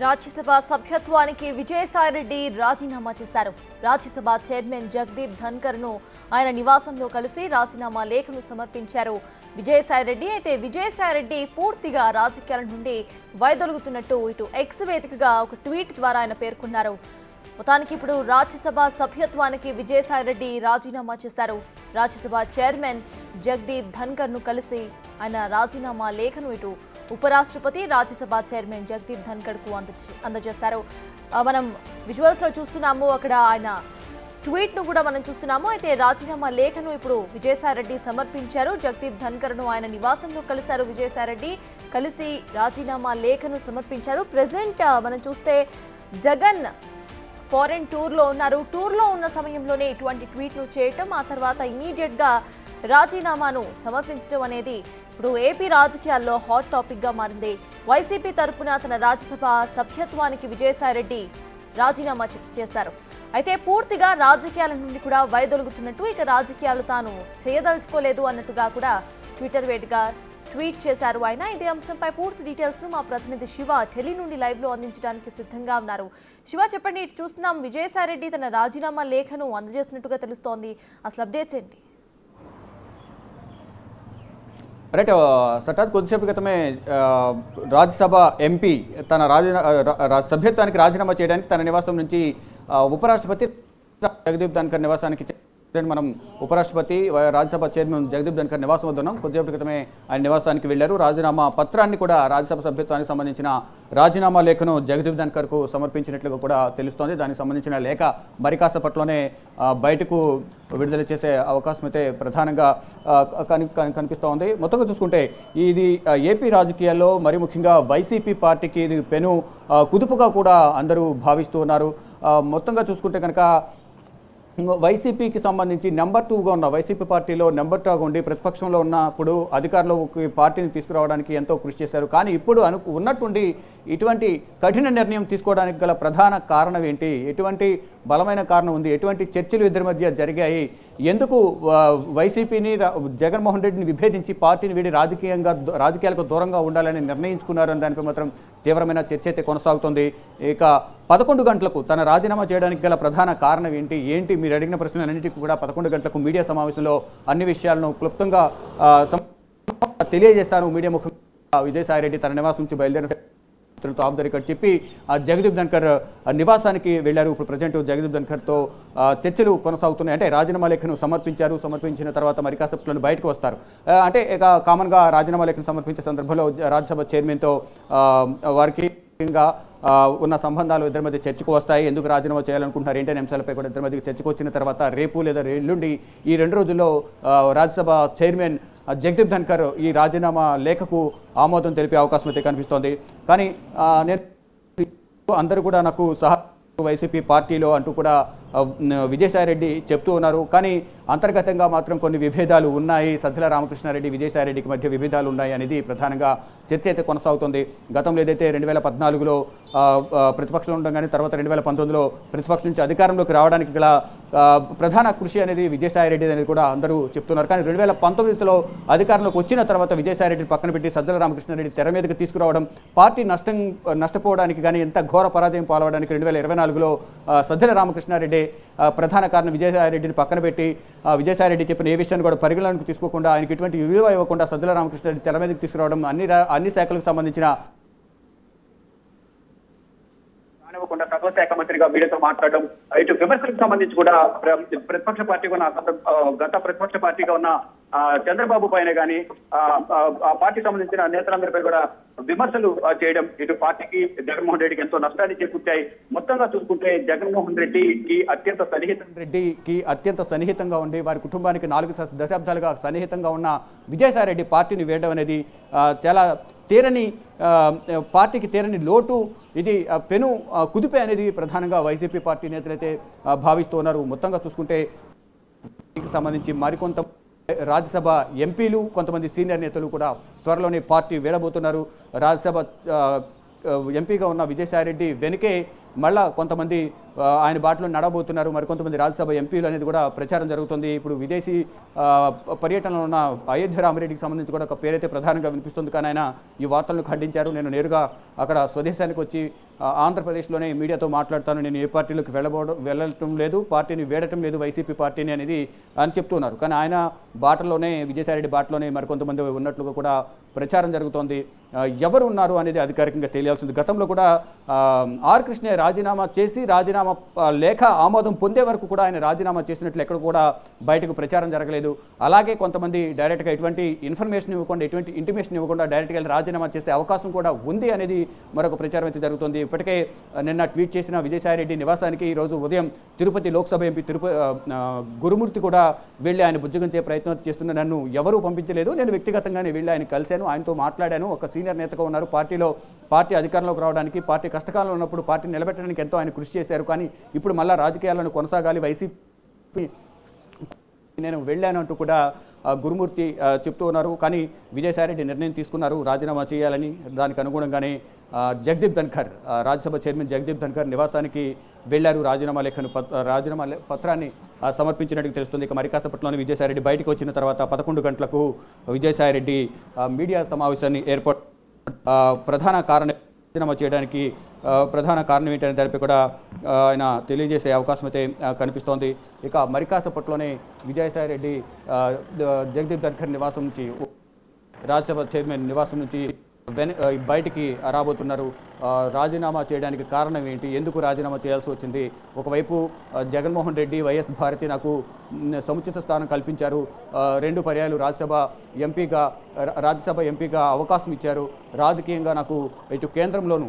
రాజ్యసభ సభ్యత్వానికి విజయసాయిరెడ్డి రాజీనామా చేశారు. రాజ్యసభ చైర్మన్ జగదీప్ ధన్కర్ ను ఆయన నివాసంలో కలిసి రాజీనామా లేఖను సమర్పించారు విజయసాయిరెడ్డి. అయితే విజయసాయిరెడ్డి పూర్తిగా రాజకీయాల నుండి వైదొలుగుతున్నట్టు ఇటు ఎక్స్ వేదికగా ఒక ట్వీట్ ద్వారా ఆయన పేర్కొన్నారు. మొత్తానికి ఇప్పుడు రాజ్యసభ సభ్యత్వానికి విజయసాయిరెడ్డి రాజీనామా చేశారు. రాజ్యసభ చైర్మన్ జగదీప్ ధన్కర్ ను కలిసి ఆయన రాజీనామా లేఖను ఇటు ఉపరాష్ట్రపతి రాజ్యసభ చైర్మన్ జగదీప్ ధన్కర్ కు అందజేశారు. మనం విజువల్స్ లో చూస్తున్నాము, అక్కడ ఆయన ట్వీట్ ను కూడా మనం చూస్తున్నాము. అయితే రాజీనామా లేఖను ఇప్పుడు విజయసాయిరెడ్డి సమర్పించారు. జగదీప్ ధన్కర్ ను ఆయన నివాసంలో కలిశారు. విజయసాయిరెడ్డి కలిసి రాజీనామా లేఖను సమర్పించారు. ప్రెసెంట్ మనం చూస్తే జగన్ ఫారెన్ టూర్లో ఉన్నారు. టూర్లో ఉన్న సమయంలోనే ఇటువంటి ట్వీట్ను చేయటం, ఆ తర్వాత ఇమీడియట్గా రాజీనామాను సమర్పించడం అనేది ఇప్పుడు ఏపీ రాజకీయాల్లో హాట్ టాపిక్గా మారింది. వైసీపీ తరపున తన రాజ్యసభ సభ్యత్వానికి విజయసాయిరెడ్డి రాజీనామా చేశారు. అయితే పూర్తిగా రాజకీయాల నుండి కూడా వైదొలుగుతున్నట్టు, ఇక రాజకీయాలు తాను చేయదలుచుకోలేదు అన్నట్టుగా కూడా ట్విట్టర్ వేదికగా ట్వీట్ చేశారు ఆయన. ఇదే అంశంపై పూర్తి డీటెయిల్స్ ను మా ప్రతినిధి శివ ఢిల్లీ నుండి లైవ్ లో అందించడానికి సిద్ధంగా ఉన్నారు. శివ, చెప్పండి. ఇటు చూస్తున్నాం, విజయసాయిరెడ్డి తన రాజీనామా లేఖను అందజేసినట్టుగా తెలుస్తోంది. అసలు అప్డేట్స్ ఏంటి? రైట్ సటాత్ కొద్దిసేపు క్రితమే రాజ్యసభ ఎంపీ తన సభ్యత్వానికి రాజీనామా చేయడానికి తన నివాసం నుంచి ఉపరాష్ట్రపతి జగదీప్ ధన్కర్ నివాసానికి మనం ఉపరాష్ట్రపతి రాజ్యసభ చైర్మన్ జగదీప్ ధన్కర్ నివాసం వద్ద ఉన్నాం. కొద్దిసేపటి క్రితమే ఆయన నివాసానికి వెళ్లారు. రాజీనామా పత్రాన్ని కూడా రాజ్యసభ సభ్యత్వానికి సంబంధించిన రాజీనామా లేఖను జగదీప్ ధన్కర్కు సమర్పించినట్లుగా కూడా తెలుస్తోంది. దానికి సంబంధించిన లేఖ మరి కాసేపట్లోనే బయటకు విడుదల చేసే అవకాశం అయితే ప్రధానంగా కనిపిస్తూ ఉంది. మొత్తంగా చూసుకుంటే ఇది ఏపీ రాజకీయాల్లో మరి ముఖ్యంగా వైసీపీ పార్టీకి ఇది పెను కుదుపుగా కూడా అందరూ భావిస్తూ ఉన్నారు. మొత్తంగా చూసుకుంటే కనుక వైసీపీకి సంబంధించి నెంబర్ 2గా ఉన్న వైసీపీ పార్టీలో నెంబర్ 2గా ఉండి ప్రతిపక్షంలో ఉన్నప్పుడు అధికారంలోకి పార్టీని తీసుకురావడానికి ఎంతో కృషి చేశారు. కానీ ఇప్పుడు ఉన్నట్టుండి ఇటువంటి కఠిన నిర్ణయం తీసుకోవడానికి గల ప్రధాన కారణం ఏంటి? ఎటువంటి బలమైన కారణం ఉంది? ఎటువంటి చర్చలు ఇద్దరి మధ్య జరిగాయి? ఎందుకు వైసీపీని జగన్మోహన్ రెడ్డిని విభేదించి పార్టీని వీడి రాజకీయాలకు దూరంగా ఉండాలని నిర్ణయించుకున్నారని దానిపై మాత్రం తీవ్రమైన చర్చ అయితే కొనసాగుతుంది. ఇక 11 గంటలకు తన రాజీనామా చేయడానికి గల ప్రధాన కారణం ఏంటి మీరు అడిగిన ప్రశ్నలన్నింటికీ కూడా 11 గంటలకు మీడియా సమావేశంలో అన్ని విషయాలను క్లుప్తంగా తెలియజేస్తాను. మీడియా ముఖ్యంగా విజయసాయిరెడ్డి తన నివాసం నుంచి బయలుదేరిన ఆఫ్ ద రికార్డ్ చెప్పి జగదీప్ ధన్కర్ నివాసానికి వెళ్లారు. ఇప్పుడు ప్రజెంట్ జగదీప్ ధన్కర్తో చర్చలు కొనసాగుతున్నాయి. అంటే రాజీనామా లేఖను సమర్పించిన తర్వాత మరి కాసేపట్లో బయటకు వస్తారు. అంటే ఇక కామన్గా రాజీనామా లేఖను సమర్పించే సందర్భంలో రాజ్యసభ చైర్మన్తో వారికి ఉన్న సంబంధాలు ఇద్దరి మధ్య చర్చకు వస్తాయి. ఎందుకు రాజీనామా చేయాలనుకుంటున్నారు ఏంటనే అంశాలపై కూడా ఇద్దరి మధ్య చర్చకు వచ్చిన తర్వాత రేపు లేదా ఎల్లుండి ఈ 2 రోజుల్లో రాజ్యసభ చైర్మన్ జగదీప్ ధన్కర్ ఈ రాజీనామా లేఖకు ఆమోదం తెలిపే అవకాశం అయితే కనిపిస్తోంది. కానీ నేను అందరూ కూడా నాకు వైసీపీ పార్టీలో అంటూ కూడా విజయసాయిరెడ్డి చెప్తూ ఉన్నారు. కానీ అంతర్గతంగా మాత్రం కొన్ని విభేదాలు ఉన్నాయి. సజ్జల రామకృష్ణారెడ్డి విజయసాయిరెడ్డికి మధ్య విభేదాలు ఉన్నాయి అనేది ప్రధానంగా చర్చ అయితే కొనసాగుతుంది. గతంలో ఏదైతే 2014లో ప్రతిపక్షంలో ఉండగానే తర్వాత 2019లో ప్రతిపక్షం నుంచి అధికారంలోకి రావడానికి గల ప్రధాన కృషి అనేది విజయసాయిరెడ్డి అనేది కూడా అందరూ చెప్తున్నారు. కానీ 2019లో అధికారంలోకి వచ్చిన తర్వాత విజయసాయిరెడ్డిని పక్కన పెట్టి సజ్జల రామకృష్ణారెడ్డి తెర మీదకి తీసుకురావడం, పార్టీ నష్టపోవడానికి కానీ ఎంత ఘోర పరాజయం పాల్వడానికి 2024లో సజ్జల రామకృష్ణారెడ్డి ప్రధాన కారణం. విజయసాయిరెడ్డిని పక్కన పెట్టి విజయసాయిరెడ్డి చెప్పిన ఏ విషయాన్ని కూడా పరిగణలోకి తీసుకోకుండా ఆయనకి ఎటువంటి విలువ ఇవ్వకుండా సజ్జల రామకృష్ణారెడ్డి తెర మీదకి తీసుకురావడం, అన్ని శాఖలకు సంబంధించిన కానివ్వకుండా ప్రభుత్వ శాఖ మంత్రిగా మీడియాతో మాట్లాడడం, ఇటు విమర్శలకు సంబంధించి కూడా ప్రతిపక్ష పార్టీగా ఉన్న గత ప్రతిపక్ష పార్టీగా ఉన్న చంద్రబాబు పైన కానీ ఆ పార్టీకి సంబంధించిన నేతలందరిపై కూడా విమర్శలు చేయడం ఇటు పార్టీకి జగన్మోహన్ రెడ్డికి ఎంతో నష్టాన్ని చేకూర్చాయి. మొత్తంగా చూసుకుంటే జగన్మోహన్ రెడ్డికి అత్యంత సన్నిహితంగా ఉండి వారి కుటుంబానికి 4 దశాబ్దాలుగా సన్నిహితంగా ఉన్న విజయసాయిరెడ్డి పార్టీని వేయడం అనేది చాలా పార్టీకి తీరని లోటు. ఇది పెను కుదిపే అనేది ప్రధానంగా వైసీపీ పార్టీ నేతలైతే భావిస్తూ ఉన్నారు. మొత్తంగా చూసుకుంటే సంబంధించి మరికొంత రాజ్యసభ ఎంపీలు కొంతమంది సీనియర్ నేతలు కూడా త్వరలోనే పార్టీ వీడబోతున్నారు. రాజ్యసభ ఎంపీగా ఉన్న విజయసాయిరెడ్డి వెనుకే మళ్ళా కొంతమంది ఆయన బాటలో నడబోతున్నారు. మరికొంతమంది రాజ్యసభ ఎంపీలు అనేది కూడా ప్రచారం జరుగుతుంది. ఇప్పుడు విదేశీ పర్యటనలో ఉన్న అయోధ్య రామిరెడ్డికి సంబంధించి కూడా ఒక పేరైతే ప్రధానంగా వినిపిస్తుంది. కానీ ఆయన ఈ వార్తలను ఖండించారు. నేను నేరుగా అక్కడ స్వదేశానికి వచ్చి ఆంధ్రప్రదేశ్లోనే మీడియాతో మాట్లాడతాను, నేను ఏ పార్టీలోకి వెళ్ళటం లేదు, పార్టీని వేడటం లేదు, వైసీపీ పార్టీని అనేది అని చెప్తున్నారు. కానీ ఆయన బాటలోనే, విజయసాయిరెడ్డి బాటలోనే మరికొంతమంది ఉన్నట్లుగా కూడా ప్రచారం జరుగుతోంది. ఎవరు ఉన్నారు అనేది అధికారికంగా తెలియాల్సింది. గతంలో కూడా ఆర్ కృష్ణయ్య రాజీనామా చేసి రాజీనామా లేఖ ఆమోదం పొందే వరకు కూడా ఆయన రాజీనామా చేసినట్లు ఎక్కడ కూడా బయటకు ప్రచారం జరగలేదు. అలాగే కొంతమంది డైరెక్ట్గా ఎటువంటి ఇన్ఫర్మేషన్ ఇవ్వకుండా, ఎటువంటి ఇంటిమేషన్ ఇవ్వకుండా డైరెక్ట్గా రాజీనామా చేసే అవకాశం కూడా ఉంది అనేది మరొక ప్రచారం అయితే జరుగుతుంది. ఇప్పటికే నిన్న ట్వీట్ చేసిన విజయసాయిరెడ్డి నివాసానికి ఈరోజు ఉదయం తిరుపతి లోక్సభ ఎంపీ గురుమూర్తి కూడా వెళ్ళి ఆయన బుజ్జగించే ప్రయత్నం చేస్తున్న, నన్ను ఎవరూ పంపించలేదు, నేను వ్యక్తిగతంగానే వెళ్ళి ఆయన కలిశాను, ఆయనతో మాట్లాడాను, ఒక సీనియర్ నేతగా ఉన్నారు, పార్టీ అధికారంలోకి రావడానికి, పార్టీ కష్టకాలంలో ఉన్నప్పుడు పార్టీని నిలబెట్టడానికి ఎంతో ఆయన కృషి చేశారు. కానీ ఇప్పుడు మళ్ళా రాజకీయాలను కొనసాగాలి, వైసీపీ నేను వెళ్ళాను అంటూ కూడా గురుమూర్తి చెప్తూ ఉన్నారు. కానీ విజయసాయిరెడ్డి నిర్ణయం తీసుకున్నారు రాజీనామా చేయాలని. దానికి అనుగుణంగానే జగదీప్ ధన్కర్, రాజ్యసభ చైర్మన్ జగదీప్ ధన్కర్ నివాసానికి వెళ్లారు. రాజీనామా పత్రాన్ని సమర్పించినట్టు తెలుస్తుంది. ఇక మరి కాసేపట్లోనే విజయసాయిరెడ్డి బయటకు వచ్చిన తర్వాత 11 గంటలకు విజయసాయిరెడ్డి మీడియా సమావేశాన్ని ఏర్పాటు ప్రధాన కారణం రాజీనామా చేయడానికి ప్రధాన కారణం ఏంటనే దానిపై కూడా ఆయన తెలియజేసే అవకాశం అయితే కనిపిస్తోంది. ఇక మరి కాసేపట్లోనే విజయసాయిరెడ్డి జగదీప్ ధన్కర్ నివాసం నుంచి, రాజ్యసభ చైర్మన్ నివాసం నుంచి బయటికి రాబోతున్నారు. రాజీనామా చేయడానికి కారణం ఏంటి, ఎందుకు రాజీనామా చేయాల్సి వచ్చింది? ఒకవైపు జగన్మోహన్ రెడ్డి, వైఎస్ భారతి నాకు సముచిత స్థానం కల్పించారు, 2 పర్యాయాలు రాజ్యసభ ఎంపీగా అవకాశం ఇచ్చారు, రాజకీయంగా నాకు ఇటు కేంద్రంలోను,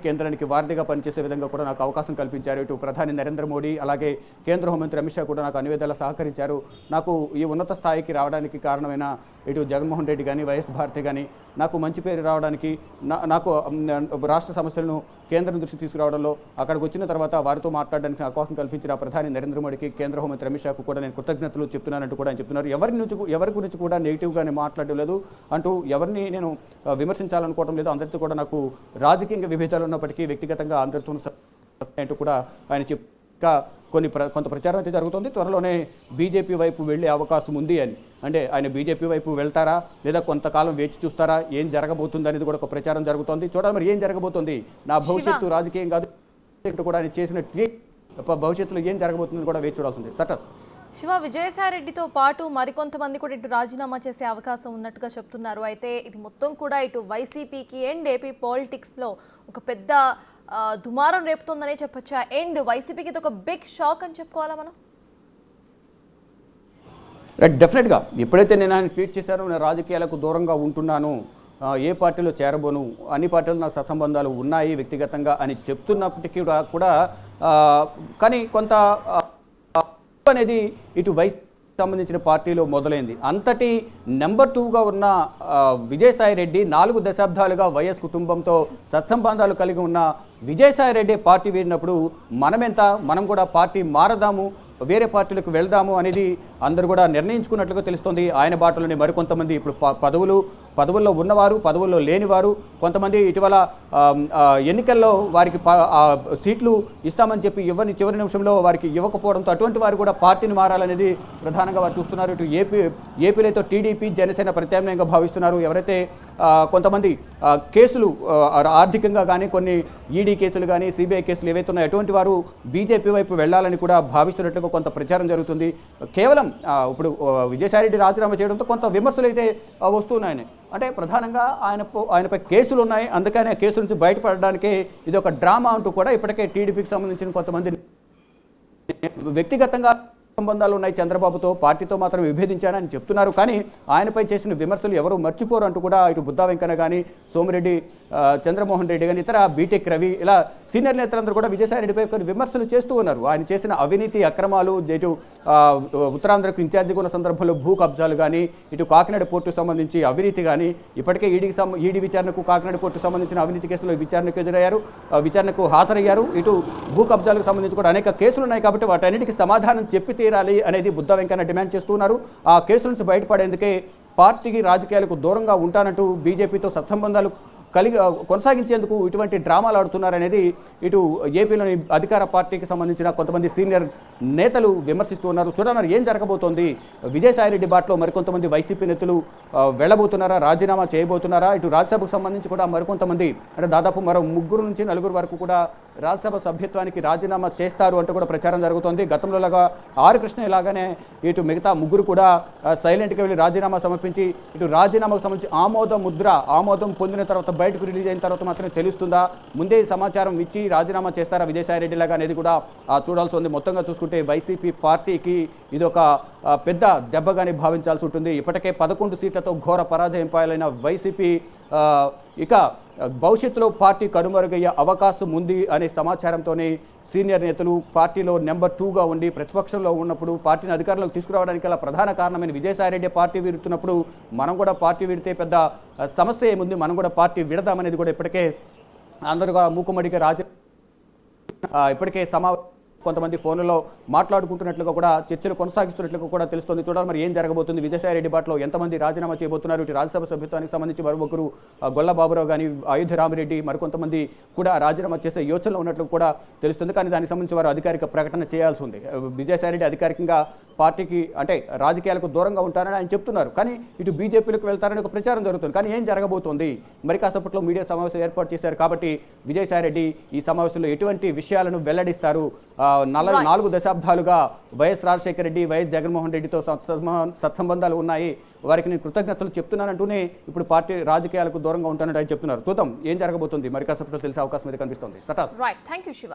కేంద్రానికి వారధిగా పనిచేసే విధంగా కూడా నాకు అవకాశం కల్పించారు. ఇటు ప్రధాని నరేంద్ర మోడీ, అలాగే కేంద్ర హోంమంత్రి అమిత్ షా కూడా నాకు అన్ని విధాలా సహకరించారు. నాకు ఈ ఉన్నత స్థాయికి రావడానికి కారణమైన ఇటు జగన్మోహన్ రెడ్డి కానీ, వైఎస్ భారతి కానీ నాకు మంచి పేరు రావడానికి, నాకు రాష్ట్ర సమస్యలను కేంద్రం దృష్టి తీసుకురావడంలో, అక్కడికి వచ్చిన తర్వాత వారితో మాట్లాడడానికి అవకాశం కల్పించిన ప్రధాని నరేంద్ర మోడీకి, కేంద్ర హోంమంత్రి అమిత్ షాకు కూడా నేను కృతజ్ఞతలు చెప్తున్నానంటూ కూడా ఆయన చెప్తున్నారు. ఎవరి గురించి కూడా నెగిటివ్గానే మాట్లాడడం లేదు అంటూ, ఎవరిని నేను విమర్శించాలనుకోవడం లేదు, అందరితో కూడా నాకు రాజకీయ విభేదాలు ఉన్నప్పటికీ వ్యక్తిగతంగా అందరితో అంటూ కూడా ఆయన కొంత ప్రచారం అయితే జరుగుతుంది. త్వరలోనే బీజేపీ వైపు వెళ్ళే అవకాశం ఉంది అని, అంటే ఆయన బీజేపీ వైపు వెళ్తారా లేదా కొంతకాలం వేచి చూస్తారా, ఏం జరగబోతుంది అనేది కూడా ఒక ప్రచారం జరుగుతోంది. చూడాలి మరి ఏం జరగబోతుంది. నా భవిష్యత్తు రాజకీయం కాదు కూడా ఆయన చేసిన ట్వీట్ భవిష్యత్తులో ఏం జరగబోతుందని కూడా వేచి చూడాల్సింది. సటస్ శివ, విజయసాయిరెడ్డితో పాటు మరికొంతమంది కూడా ఇటు రాజీనామా చేసే అవకాశం ఉన్నట్టుగా చెప్తున్నారు. అయితే ఇది మొత్తం కూడా ఇటు వైసీపీకి అండ్ ఏపీ పాలిటిక్స్లో ఒక పెద్ద దుమారం రేపుతోందనే చెప్పొచ్చా? అండ్ వైసీపీకి ఇది ఒక బిగ్ షాక్ అని చెప్పుకోవాలా మనం? డెఫినెట్గా ఎప్పుడైతే నేను ఆయన ట్వీట్ చేశానో, నేను రాజకీయాలకు దూరంగా ఉంటున్నాను, ఏ పార్టీలో చేరబోను, అన్ని పార్టీలు నాకు సత్సంబంధాలు ఉన్నాయి వ్యక్తిగతంగా అని చెప్తున్నప్పటికీ కూడా కానీ కొంత అనేది ఇటు వైసీపీ సంబంధించిన పార్టీలో మొదలైంది. అంతటి నెంబర్ 2గా ఉన్న విజయసాయిరెడ్డి 4 దశాబ్దాలుగా వైఎస్ కుటుంబంతో సత్సంబంధాలు కలిగి ఉన్న విజయసాయిరెడ్డి పార్టీ వీడినప్పుడు మనం కూడా పార్టీ మారదాము, వేరే పార్టీలకు వెళ్దాము అనేది అందరూ కూడా నిర్ణయించుకున్నట్లుగా తెలుస్తోంది. ఆయన బాటలోనే మరికొంతమంది ఇప్పుడు పదవుల్లో ఉన్నవారు, పదవుల్లో లేనివారు, కొంతమంది ఇటీవల ఎన్నికల్లో వారికి సీట్లు ఇస్తామని చెప్పి చివరి నిమిషంలో వారికి ఇవ్వకపోవడంతో అటువంటి వారు కూడా పార్టీని మారాలనేది ప్రధానంగా వారు చూస్తున్నారు. ఇటు ఏపీలో అయితే టీడీపీ, జనసేన ప్రత్యామ్నాయంగా భావిస్తున్నారు. ఎవరైతే కొంతమంది కేసులు ఆర్థికంగా కానీ, కొన్ని ఈడీ కేసులు కానీ, సిబిఐ కేసులు ఏవైతే ఉన్నాయో అటువంటి వారు బీజేపీ వైపు వెళ్లాలని కూడా భావిస్తున్నట్లుగా కొంత ప్రచారం జరుగుతుంది. కేవలం ఇప్పుడు విజయసాయిరెడ్డి రాజీనామా చేయడంతో కొంత విమర్శలు అయితే వస్తున్నాయని, అంటే ప్రధానంగా ఆయనపై కేసులు ఉన్నాయి, అందుకని ఆ కేసుల నుంచి బయటపడడానికే ఇది ఒక డ్రామా అంటూ కూడా ఇప్పటికే టీడీపీకి సంబంధించిన కొంతమంది వ్యక్తిగతంగా సంబంధాలు ఉన్నాయి చంద్రబాబుతో, పార్టీతో మాత్రం విభేదించానని చెప్తున్నారు. కానీ ఆయనపై చేసిన విమర్శలు ఎవరు మర్చిపోరు అంటూ కూడా ఇటు బుద్దా వెంకన్న కానీ, సోమిరెడ్డి, చంద్రమోహన్ రెడ్డి కానీ, ఇతర బీటెక్ రవి, ఇలా సీనియర్ నేతలందరూ కూడా విజయసాయిరెడ్డిపై కొన్ని విమర్శలు చేస్తూ ఉన్నారు. ఆయన చేసిన అవినీతి అక్రమాలు, ఇటు ఉత్తరాంధ్రకు ఇన్ఛార్జిగా ఉన్న సందర్భంలో భూ కబ్జాలు కానీ, ఇటు కాకినాడ పోర్టుకు సంబంధించి అవినీతి కానీ, ఇప్పటికే ఈడీ విచారణకు కాకినాడ పోర్టుకు సంబంధించిన అవినీతి కేసులో విచారణకు హాజరయ్యారు. ఇటు భూ కబ్జాలకు సంబంధించి కూడా అనేక కేసులు ఉన్నాయి కాబట్టి వాటన్నిటికీ సమాధానం చెప్పి తీరాలి అనేది బుద్దా వెంకన్న డిమాండ్ చేస్తున్నారు. ఆ కేసుల నుంచి బయటపడేందుకే పార్టీకి, రాజకీయాలకు దూరంగా ఉంటానంటూ బీజేపీతో సత్సంబంధాలు కొనసాగించేందుకు ఇటువంటి డ్రామాలు ఆడుతున్నారనేది ఇటు ఏపీలోని అధికార పార్టీకి సంబంధించిన కొంతమంది సీనియర్ నేతలు విమర్శిస్తూ ఉన్నారు. చూడన్నారు ఏం జరగబోతోంది. విజయసాయిరెడ్డి బాటలో మరికొంతమంది వైసీపీ నేతలు వెళ్ళబోతున్నారా, రాజీనామా చేయబోతున్నారా? ఇటు రాజ్యసభకు సంబంధించి కూడా మరికొంతమంది అంటే దాదాపు మరో 3 నుంచి 4 వరకు కూడా రాజ్యసభ సభ్యత్వానికి రాజీనామా చేస్తారు అంటూ కూడా ప్రచారం జరుగుతోంది. గతంలోలాగా ఆర్ కృష్ణ ఇలాగానే ఇటు మిగతా 3 కూడా సైలెంట్గా వెళ్ళి రాజీనామా సమర్పించి ఇటు రాజీనామాకు సంబంధించి ఆమోదం పొందిన తర్వాత బయటకు రిలీజ్ అయిన తర్వాత మాత్రమే తెలుస్తుందా, ముందే సమాచారం ఇచ్చి రాజీనామా చేస్తారా విజయసాయిరెడ్డి లాగా అనేది కూడా చూడాల్సి ఉంది. మొత్తంగా చూసుకుంటే వైసీపీ పార్టీకి ఇది ఒక పెద్ద దెబ్బగానే భావించాల్సి ఉంటుంది. ఇప్పటికే 11 సీట్లతో ఘోర పరాజయం పాలైన వైసీపీ ఇక భవిష్యత్తులో పార్టీ కనుమరుగయ్యే అవకాశం ఉంది అనే సమాచారంతోనే సీనియర్ నేతలు పార్టీలో నెంబర్ 2గా ఉండి ప్రతిపక్షంలో ఉన్నప్పుడు పార్టీని అధికారంలోకి తీసుకురావడానికి అలా ప్రధాన కారణమైన విజయసాయిరెడ్డి పార్టీ వీడుతున్నప్పుడు మనం కూడా పార్టీ వీడితే పెద్ద సమస్య ఏముంది, మనం కూడా పార్టీ విడదామనేది కూడా ఇప్పటికే అందరూ మూకుమ్మడిగా ఇప్పటికే కొంతమంది ఫోన్లలో మాట్లాడుకుంటున్నట్లుగా కూడా చర్చలు కొనసాగిస్తున్నట్లుగా కూడా తెలుస్తుంది. చూడాలి మరి ఏం జరగబోతుంది. విజయసాయిరెడ్డి బాటలో ఎంతమంది రాజీనామా చేయబోతున్నారు. ఇటు రాజ్యసభ సభ్యత్వానికి సంబంధించి మరొకరు గొల్ల బాబురావు కానీ, అయోధ్య రామిరెడ్డి మరికొంతమంది కూడా రాజీనామా చేసే యోచనలో ఉన్నట్లు కూడా తెలుస్తుంది. కానీ దానికి సంబంధించి వారు అధికారిక ప్రకటన చేయాల్సి ఉంది. విజయసాయిరెడ్డి అధికారికంగా పార్టీకి అంటే రాజకీయాలకు దూరంగా ఉంటారని ఆయన చెప్తున్నారు. కానీ ఇటు బీజేపీలకు వెళ్తారని ఒక ప్రచారం జరుగుతుంది. కానీ ఏం జరగబోతోంది. మరి కాసేపట్లో మీడియా సమావేశం ఏర్పాటు చేశారు కాబట్టి విజయసాయిరెడ్డి ఈ సమావేశంలో ఎటువంటి విషయాలను వెల్లడిస్తారు. 4 దశాబ్దాలుగా వైఎస్ రాజశేఖర రెడ్డి, వైఎస్ జగన్మోహన్ రెడ్డితో సత్సంబంధాలు ఉన్నాయి, వారికి నేను కృతజ్ఞతలు చెప్తున్నానంటూనే ఇప్పుడు పార్టీ రాజకీయాలకు దూరంగా ఉంటానని ఆయన చెప్తున్నారు. చూద్దాం ఏం జరగబోతుంది. మరి కాసేపట్లో తెలిసే అవకాశం అయితే కనిపిస్తుంది. Right, thank you Shiva.